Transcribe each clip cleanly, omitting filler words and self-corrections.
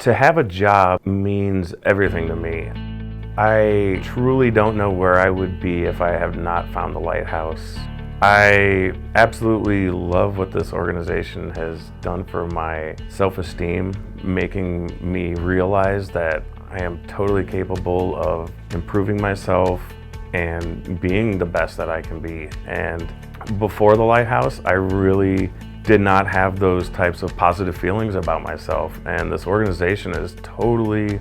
To have a job means everything to me. I truly don't know where I would be if I have not found the Lighthouse. I absolutely love what this organization has done for my self-esteem, making me realize that I am totally capable of improving myself and being the best that I can be. And before the Lighthouse, I really did not have those types of positive feelings about myself. And this organization has totally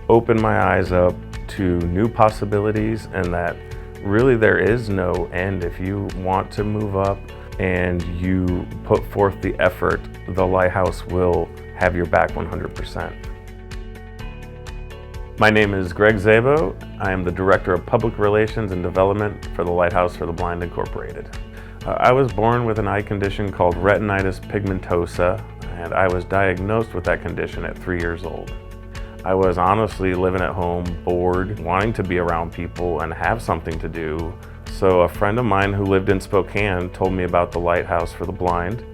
opened my eyes up to new possibilities, and that really there is no end. If you want to move up and you put forth the effort, the Lighthouse will have your back 100%. My name is Greg Szabo. I am the Director of Public Relations and Development for the Lighthouse for the Blind Incorporated. I was born with an eye condition called retinitis pigmentosa, and I was diagnosed with that condition at 3 years old. I was honestly living at home, bored, wanting to be around people and have something to do. So a friend of mine who lived in Spokane told me about the Lighthouse for the Blind,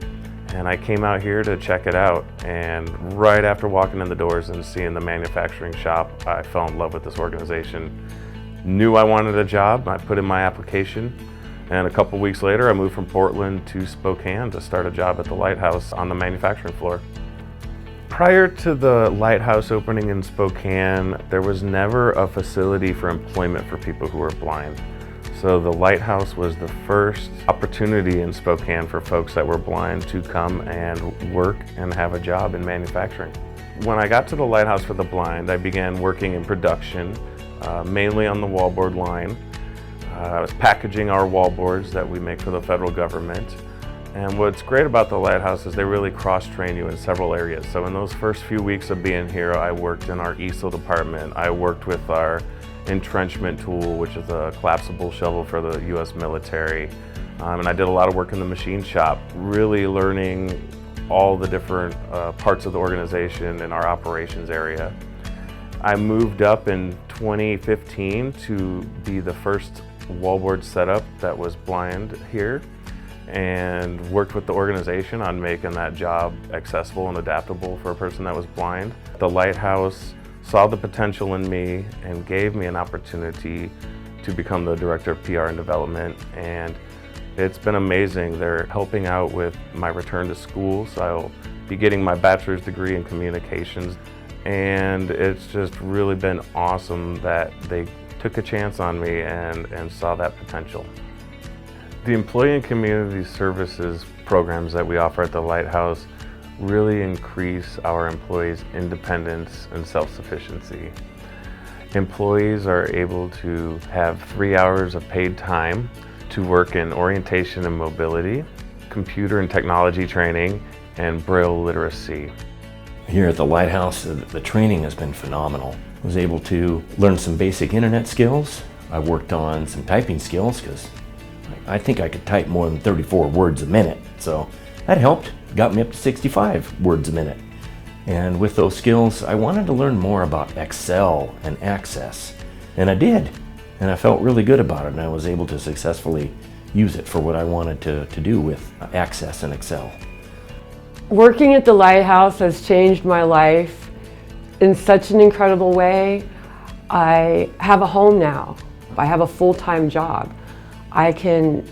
and I came out here to check it out. And right after walking in the doors and seeing the manufacturing shop, I fell in love with this organization. Knew I wanted a job, I put in my application, and a couple weeks later I moved from Portland to Spokane to start a job at the Lighthouse on the manufacturing floor. Prior to the Lighthouse opening in Spokane, there was never a facility for employment for people who were blind. So the Lighthouse was the first opportunity in Spokane for folks that were blind to come and work and have a job in manufacturing. When I got to the Lighthouse for the Blind, I began working in production, mainly on the wallboard line. I was packaging our wallboards that we make for the federal government. And what's great about the Lighthouse is they really cross-train you in several areas. So in those first few weeks of being here, I worked in our easel department. I worked with our entrenchment tool, which is a collapsible shovel for the U.S. military. And I did a lot of work in the machine shop, really learning all the different parts of the organization in our operations area. I moved up in 2015 to be the first wallboard setup that was blind here, and worked with the organization on making that job accessible and adaptable for a person that was blind. The Lighthouse saw the potential in me and gave me an opportunity to become the Director of PR and Development, and it's been amazing. They're helping out with my return to school, so I'll be getting my bachelor's degree in communications, and it's just really been awesome that they took a chance on me and saw that potential. The Employee and Community Services programs that we offer at the Lighthouse really increase our employees' independence and self-sufficiency. Employees are able to have 3 hours of paid time to work in orientation and mobility, computer and technology training, and Braille literacy. Here at the Lighthouse, the training has been phenomenal. I was able to learn some basic internet skills. I worked on some typing skills because I think I could type more than 34 words a minute, so that helped. Got me up to 65 words a minute. And with those skills, I wanted to learn more about Excel and Access, and I did. And I felt really good about it, and I was able to successfully use it for what I wanted to do with Access and Excel. Working at the Lighthouse has changed my life in such an incredible way. I have a home now. I have a full-time job. I can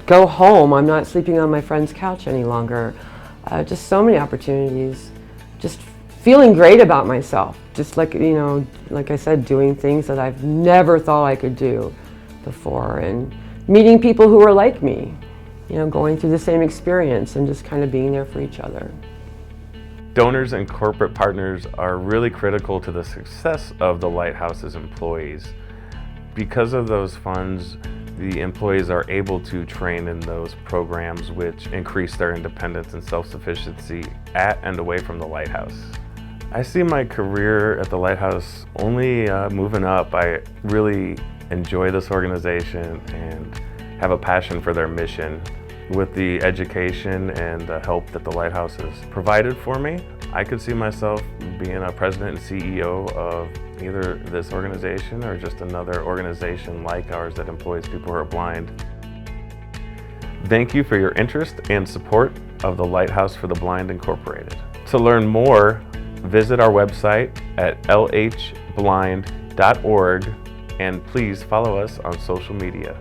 go home. I'm not sleeping on my friend's couch any longer. Just so many opportunities. Just feeling great about myself. Just like, like I said, doing things that I've never thought I could do before, and meeting people who are like me, going through the same experience and just kind of being there for each other. Donors and corporate partners are really critical to the success of the Lighthouse's employees. Because of those funds, the employees are able to train in those programs, which increase their independence and self-sufficiency at and away from the Lighthouse. I see my career at the Lighthouse only moving up. I really enjoy this organization and have a passion for their mission. With the education and the help that the Lighthouse has provided for me, I could see myself being a president and CEO of either this organization or just another organization like ours that employs people who are blind. Thank you for your interest and support of the Lighthouse for the Blind Incorporated. To learn more, Visit our website at lhblind.org and please follow us on social media.